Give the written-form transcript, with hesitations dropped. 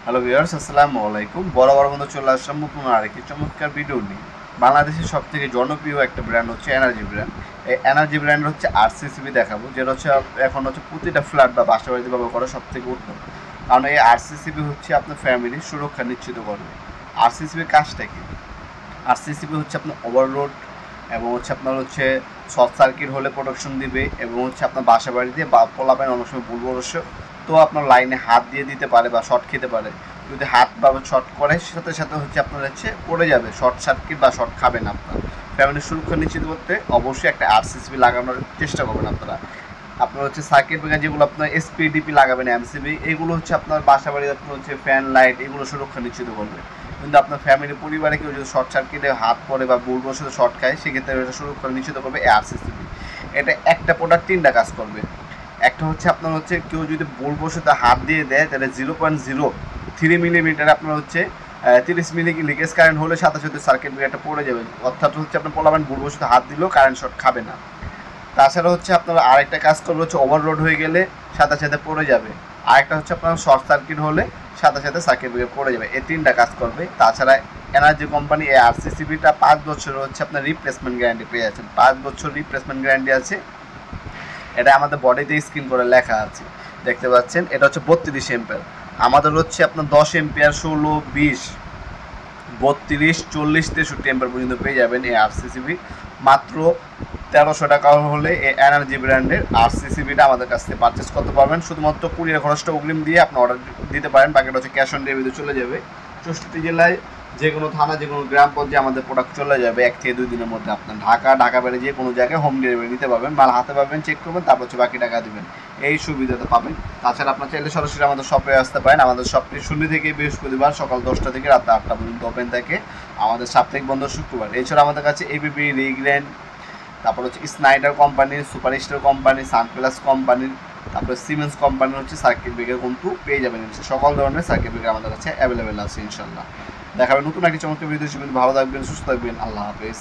Hello viewers, আসসালামু আলাইকুম। বরাবর মতো চলে আসলাম নতুন আরেকটি চমৎকার ভিডিও নিয়ে। বাংলাদেশের সবথেকে জনপ্রিয় একটা ব্র্যান্ড হচ্ছে এনার্জি ব্র্যান্ড। এই এনার্জি ব্র্যান্ড হচ্ছে আরসিসিবি দেখাবো, যেটা হচ্ছে এখন হচ্ছে প্রতিটা ফ্ল্যাট বা বাসা বাড়িতে ব্যবহার করা সবথেকে উত্তম। কারণ এই আরসিসিবি হচ্ছে আপনার ফ্যামিলির সুরক্ষা নিশ্চিত করবে। আরসিসিবির কাজটা কি? আরসিসিবি হচ্ছে আপনার ওভারলোড এবং হচ্ছে আপনার হচ্ছে শর্ট সার্কিট হলে প্রোটেকশন দিবে, এবং হচ্ছে আপনার বাসা বাড়িতে বা পোলাপাইন অনেক সময় ভুল অবশ্য তো আপনার লাইনে হাত দিয়ে দিতে পারে বা শর্ট খেতে পারে। যদি হাত বা শর্ট করে সাথে সাথে হচ্ছে আপনার হচ্ছে পড়ে যাবে, শর্ট সার্কিট বা শর্ট খাবে না। আপনার ফ্যামিলির সুরক্ষা নিশ্চিত করতে অবশ্যই একটা আরসিসিবি লাগানোর চেষ্টা করবেন আপনারা। আপনার হচ্ছে সার্কিট ব্রেকার যেগুলো আপনার এসপিডিপি লাগাবেন, এমসিবি, এগুলো হচ্ছে আপনার বাসা বাড়িতে আপনার হচ্ছে ফ্যান লাইট এগুলো সুরক্ষা নিশ্চিত করবে। কিন্তু আপনার ফ্যামিলি পরিবারে কেউ যদি শর্ট সার্কিটে হাত পড়ে বা ভুলবশত শর্ট খায়, সেক্ষেত্রে এটা সুরক্ষা নিশ্চিত করবে এই আরসিসিবি। এটা একটা প্রোডাক্ট তিনটা কাজ করবে। একটা হচ্ছে আপনার হচ্ছে কেউ যদি ভুলবশত হাত দিয়ে দেয়, তাহলে 0.03 মিলিমিটার আপনার হচ্ছে 30 মিলি লিকেজ কারেন্ট হলে সাথে সাথে সার্কিট ব্রেকারটা পড়ে যাবে। অর্থাৎ হচ্ছে আপনার পোলাবেন ভুলবশত হাত দিলেও কারেন্ট শর্ট খাবে না। তাছাড়া হচ্ছে আপনার আরেকটা কাজ করবে হচ্ছে ওভারলোড হয়ে গেলে সাথে সাথে পড়ে যাবে। আরেকটা হচ্ছে আপনার শর্ট সার্কিট হলে সাথে সাথে সার্কিট ব্রেকার পড়ে যাবে। এই তিনটা কাজ করবে। তাছাড়া এনার্জি কোম্পানি এই আরসিসিবিটা 5 বছর হচ্ছে আপনার রিপ্লেসমেন্ট গ্যারান্টি পেয়ে যাচ্ছেন। 5 বছর রিপ্লেসমেন্ট গ্যারান্টি আছে। এটা আমাদের বডিতে স্ক্রিন করে লেখা আছে, দেখতে পাচ্ছেন। এটা হচ্ছে 32 এম্পিয়ার। আমাদের হচ্ছে আপনার 10 এম্পিয়ার, 16, 20, 32, 40, 63 এম্পিয়ার পর্যন্ত পেয়ে যাবেন এই আরসিসিবি মাত্র 1300 টাকা হলে এই এনার্জি ব্র্যান্ডের আরসিসিবিটা আমাদের কাছ থেকে পারচেস করতে পারবেন। শুধুমাত্র কুরিয়ার খরচটা অগ্রিম দিয়ে আপনি অর্ডার দিতে পারেন, বাকিটা হচ্ছে ক্যাশ অন ডেলিভারিতে চলে যাবে। 64 জেলায় যে কোনো থানা, যে কোনো গ্রাম পর্যায়ে আমাদের প্রোডাক্ট চলে যাবে 1 থেকে 2 দিনের মধ্যে। আপনার ঢাকা বাইরে যে কোনো জায়গায় হোম ডেলিভারি নিতে পারবেন। মাল হাতে পাবেন, চেক করবেন, তারপর হচ্ছে বাকি টাকা দেবেন। এই সুবিধাটা পাবেন। তাছাড়া আপনার চাইলে সরাসরি আমাদের শপে আসতে পারেন। আমাদের শপটি শনি থেকে বৃহস্পতিবার সকাল 10টা থেকে রাত 8টা পর্যন্ত ওপেন থাকে। আমাদের সাপ্তাহিক বন্ধ শুক্রবার। এছাড়া আমাদের কাছে এবিবি, রিগ্রেন, তারপর হচ্ছে স্নাইডার কোম্পানির, সুপারস্টার কোম্পানি, সানপ্লাস কোম্পানির, তারপরে সিমেন্স কোম্পানির হচ্ছে সার্কিট ব্রেকার কিন্তু পেয়ে যাবেন। সকল ধরনের সার্কিট ব্রেকার আমাদের কাছে অ্যাভেলেবেল আছে ইনশাল্লাহ। দেখা হবে নতুন একটি চমৎকার ভিডিও। ভালো থাকবেন, সুস্থ থাকবেন। আল্লাহ হাফেজ।